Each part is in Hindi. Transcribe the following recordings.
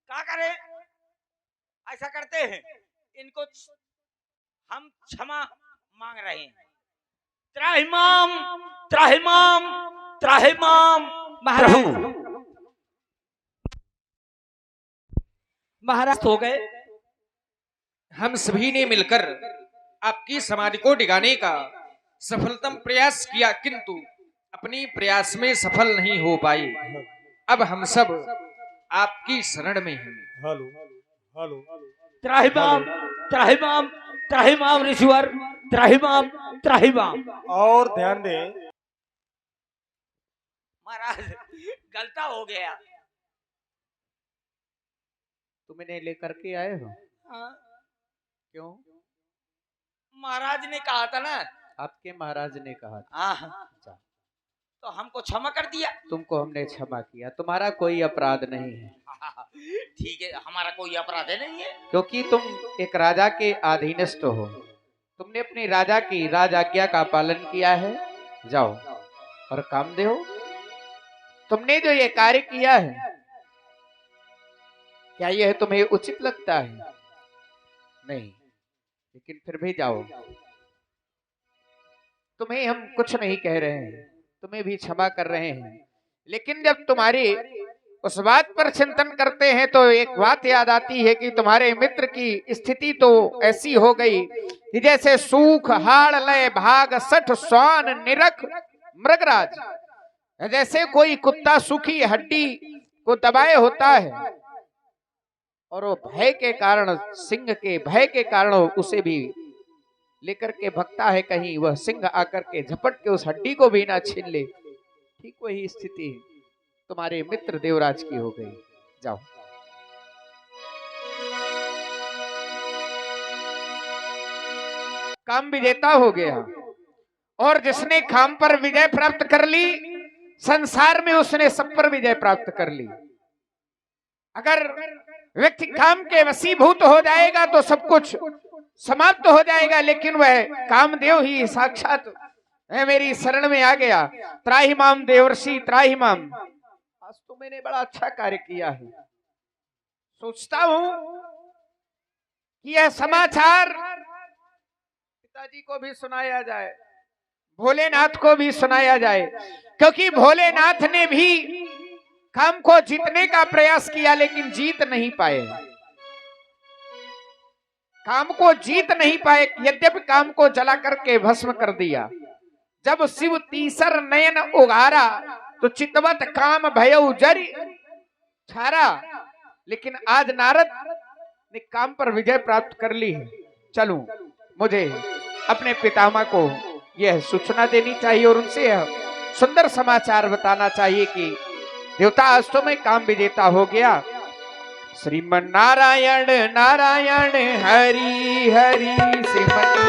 क्या करें? ऐसा करते हैं, इनको हम क्षमा मांग रहे हैं। त्राहिमाम त्राहिमाम त्राहिमाम महाराज हो गए। हम सभी ने मिलकर आपकी समाधि को डिगाने का सफलतम प्रयास किया, किंतु अपनी प्रयास में सफल नहीं हो पाए। अब हम सब आपकी शरण में हैं। हेलो हेलो त्राहिमाम त्राहिमाम त्राहिमाम ऋषिवर त्राहिमाम त्राहिमाम। और ध्यान दें महाराज गलता हो गया। तुम इन्हें लेकर के आए हो? हाँ, क्यों? महाराज ने कहा था ना। आपके महाराज ने कहा था। हाँ, तो हमको क्षमा कर दिया। तुमको हमने क्षमा किया, तुम्हारा कोई अपराध नहीं है। ठीक है, हमारा कोई अपराध नहीं है, क्योंकि तुम एक राजा के अधीनस्थ हो। तुमने अपनी राजा की राज आज्ञा का पालन किया है। जाओ और काम दो। तुमने जो ये कार्य किया है, क्या यह तुम्हें उचित लगता है? नहीं, लेकिन फिर भी जाओ। तुम्हें हम कुछ नहीं कह रहे हैं, तुम्हें भी क्षमा कर रहे हैं। लेकिन जब तुम्हारी उस बात पर चिंतन करते हैं तो एक बात याद आती है कि तुम्हारे मित्र की स्थिति तो ऐसी हो गई कि जैसे सूख हाड़ लय भाग सठ स्वान निरख मृगराज, जैसे कोई कुत्ता सूखी हड्डी को दबाए होता है और वो भय के कारण, सिंह के भय के कारण उसे भी लेकर के भगता है, कहीं वह सिंह आकर के झपट के उस हड्डी को भी ना छीन ले। ठीक वही स्थिति तुम्हारे मित्र देवराज की हो गई। जाओ। काम विजेता हो गया, और जिसने काम पर विजय प्राप्त कर ली, संसार में उसने सब पर विजय प्राप्त कर ली। अगर व्यक्ति काम के वशीभूत हो जाएगा तो सब कुछ समाप्त हो जाएगा, लेकिन वह कामदेव ही साक्षात मेरी शरण में आ गया। त्राहिमाम देवर्षि त्राहिमाम, आज तो मैंने बड़ा अच्छा कार्य किया है। सोचता हूं कि यह समाचार पिताजी को भी सुनाया जाए, भोलेनाथ को भी सुनाया जाए, क्योंकि भोलेनाथ ने भी काम को जीतने का प्रयास किया लेकिन जीत नहीं पाए। काम को जीत नहीं पाए, यद्यपि काम को जला करके भस्म कर दिया। जब शिव तीसर नयन उगारा तो चितवत काम भयउ जरि छारा, लेकिन आज नारद ने काम पर विजय प्राप्त कर ली है। चलूं, मुझे अपने पितामह को यह सूचना देनी चाहिए और उनसे यह सुंदर समाचार बताना चाहिए कि देवता आज तो मैं काम विजेता हो गया। श्रीमन नारायण नारायण हरि हरि श्रीमन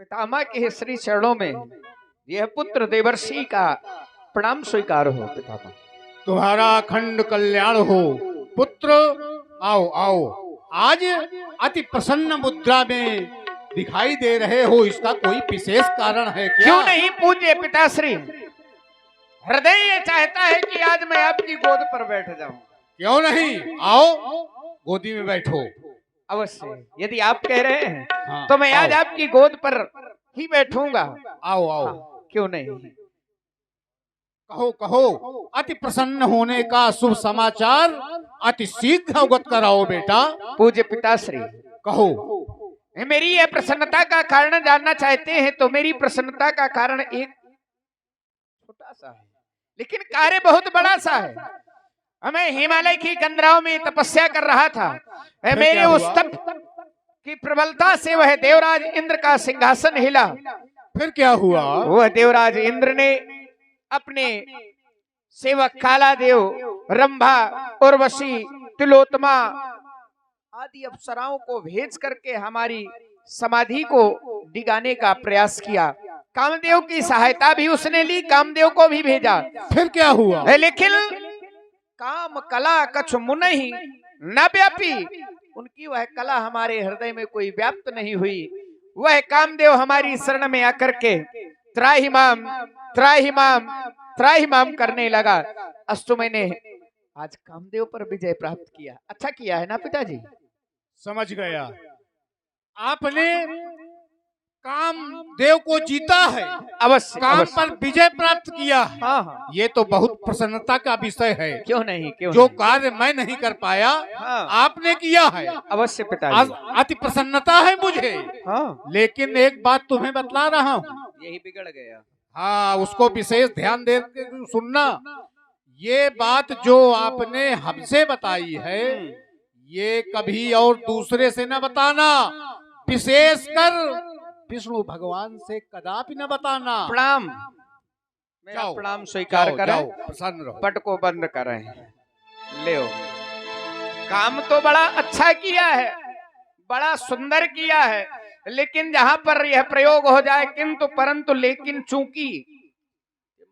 पितामह के श्री चरणों में यह पुत्र देवर्षि का प्रणाम स्वीकार हो। पितामह तुम्हारा अखंड कल्याण हो पुत्र। आओ आओ, आज अति प्रसन्न मुद्रा में दिखाई दे रहे हो, इसका कोई विशेष कारण है क्या? क्यों नहीं पूज्य पिताश्री, हृदय ये चाहता है कि आज मैं आपकी गोद पर बैठ जाऊं। क्यों नहीं, आओ गोदी में बैठो। अवश्य, यदि आप कह रहे हैं हाँ, तो मैं आज आओ। आपकी गोद पर ही बैठूंगा। आओ आओ, क्यों नहीं। कहो कहो, अति प्रसन्न होने का शुभ समाचार अति शीघ्र अवगत कराओ बेटा। पूज्य पिताश्री, कहो। मेरी यह प्रसन्नता का कारण जानना चाहते हैं तो मेरी प्रसन्नता का कारण एक छोटा सा है, लेकिन कार्य बहुत बड़ा सा है। मैं हिमालय की कंदराओं में तपस्या कर रहा था। मेरे उस तप की प्रबलता से वह देवराज इंद्र का सिंहासन हिला। फिर क्या हुआ? वह देवराज इंद्र ने अपने सेवक कालादेव, रंभा, उर्वशी, तिलोत्तमा आदि अप्सराओं को भेज करके हमारी समाधि को डिगाने का प्रयास किया। कामदेव की सहायता भी उसने ली, कामदेव को भी भेजा। फिर क्या हुआ? लेकिन काम कला कछ मुनहि न व्यापी, उनकी वह कला हमारे हृदय में कोई व्याप्त नहीं हुई। वह कामदेव हमारी शरण में आकर के त्राहिमाम त्राहिमाम त्राहिमाम करने लगा। अस्तु मैंने आज कामदेव पर विजय प्राप्त किया। अच्छा किया है ना पिताजी? समझ गया। आपने कामदेव को जीता है, अवश्य काम अवश्य। पर विजय प्राप्त किया है। हाँ हाँ, ये तो बहुत प्रसन्नता का विषय है। क्यों नहीं, क्यों जो नहीं? कार्य मैं नहीं कर पाया, हाँ, आपने किया है। अवश्य आज पिताजी। अति प्रसन्नता है मुझे। हाँ, लेकिन एक बात तुम्हें बतला रहा हूँ, यही बिगड़ गया। हाँ, उसको विशेष ध्यान दे के सुनना। ये बात जो आपने हमसे बताई है, ये कभी और दूसरे से न बताना, विशेषकर विष्णु भगवान से कदापि न बताना। प्रणाम, मेरा जाओ, प्रणाम स्वीकार जाओ, करें। जाओ, प्रसन्न रहो। पट को बंद करें। ले काम तो बड़ा अच्छा किया है, बड़ा सुंदर किया है, लेकिन जहां पर यह प्रयोग हो जाए किंतु परंतु लेकिन चूंकि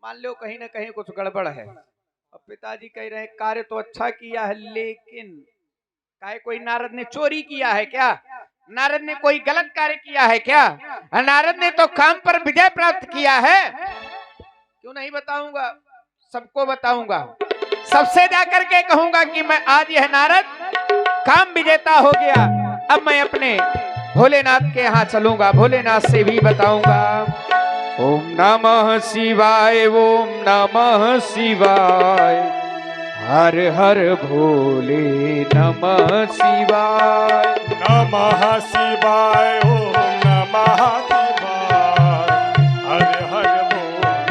मान लो कहीं ना कहीं कुछ गड़बड़ है। अब पिताजी कह रहे हैं कार्य तो अच्छा किया है, लेकिन काहे कोई नारद ने चोरी किया है क्या? नारद ने कोई गलत कार्य किया है क्या? नारद ने तो काम पर विजय प्राप्त किया है। क्यों नहीं बताऊंगा, सबको बताऊंगा। सबसे जाकर के कहूंगा कि मैं आज यह नारद काम विजेता हो गया। अब मैं अपने भोलेनाथ के यहाँ चलूंगा, भोलेनाथ से भी बताऊंगा। ओम नमः शिवाय, ओम नमः शिवाय, हर हर भोले नमः शिवाय। नमः शिवाय, ओम नमः शिवाय, हर हर बोले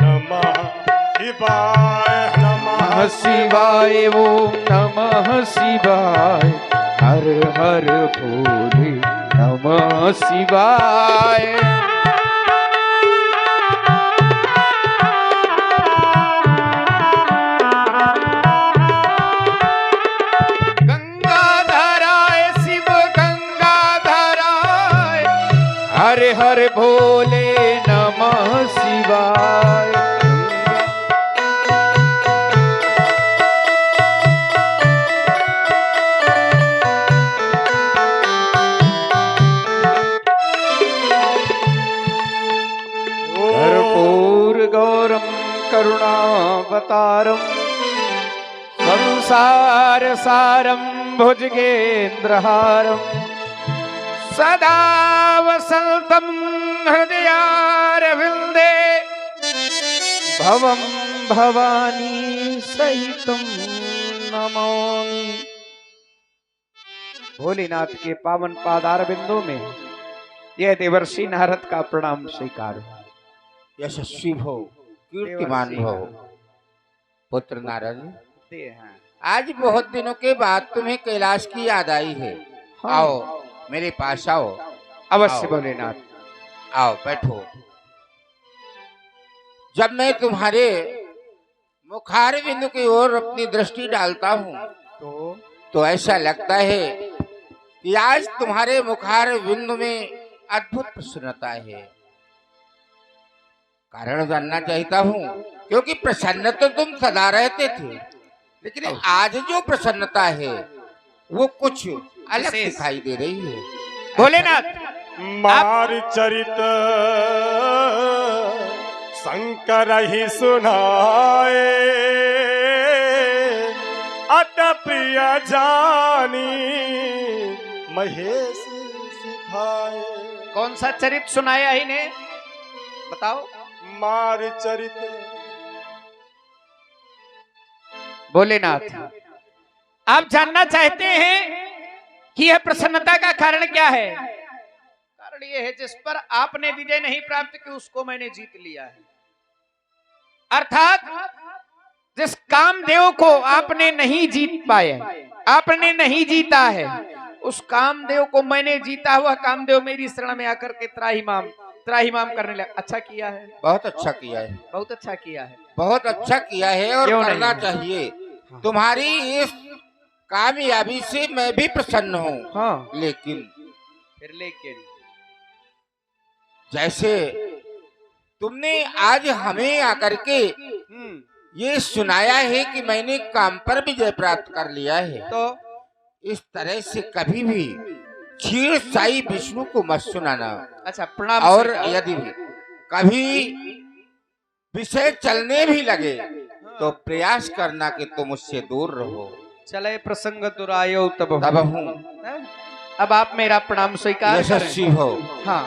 नमः शिवाय, नमः शिवाय, ओम नमः शिवाय, हर हर भोले नमः शिवाय। गंगाधराय शिव गंगाधराय, हर हर भोले नमः शिवाय। कर्पूर गौरम करुणावतारम संसार सारम भुजगेन्द्रहारम सदा वसंतम हृदयारविंदे भवम भवानी सहितम नमामि। भोलेनाथ के पावन पादार बिंदु में यह देवर्षि नारद का प्रणाम स्वीकार हो। यशस्वी भो, कीर्तिमान भो। पुत्र नारद, आज बहुत दिनों के बाद तुम्हें कैलाश की याद आई है। हाँ। आओ मेरे पास आओ। अवश्य आओ। भोलेनाथ। आओ बैठो। जब मैं तुम्हारे मुखार बिंदु की ओर अपनी दृष्टि डालता हूँ तो ऐसा लगता है कि आज तुम्हारे मुखार बिंदु में अद्भुत प्रसन्नता है। कारण जानना चाहता हूँ, क्योंकि प्रसन्न तो तुम सदा रहते थे, लेकिन आज जो प्रसन्नता है वो कुछ अलग विशेष। दिखाई दे रही है। भोलेनाथ, मार चरित शंकर ही सुनाए, अत प्रिय जानी महेश सिखाए। कौन सा चरित्र सुनाया ही ने बताओ। मार चरित भोलेनाथ, आप जानना चाहते हैं कि यह प्रसन्नता का कारण क्या है? कारण यह है जिस पर आपने विजय नहीं प्राप्त की उसको मैंने जीत लिया है। अर्थात जिस कामदेव को आपने नहीं जीत पाए, आपने नहीं जीता है, उस कामदेव को मैंने जीता हुआ। कामदेव मेरी शरण में आकर के त्राहिमाम त्राहिमाम करने लगा। अच्छा किया है, बहुत अच्छा किया है, बहुत अच्छा किया है। बहुत अच्छा किया है और क्यों नहीं? करना चाहिए। तुम्हारी इस कामयाबी से मैं भी प्रसन्न हूँ, हाँ, लेकिन लेकिन जैसे तुमने आज हमें आकर के ये सुनाया है कि मैंने काम पर विजय प्राप्त कर लिया है, तो इस तरह से कभी भी क्षीर साई विष्णु को मत सुनाना। अच्छा, प्रणाम। और स्वीकार। यदि कभी विषय चलने भी लगे तो प्रयास करना कि तुम उससे दूर रहो। चले प्रसंग दुरायो तब तब हूँ अब आप मेरा प्रणाम स्वीकार करें। यशस्वी हो। हाँ,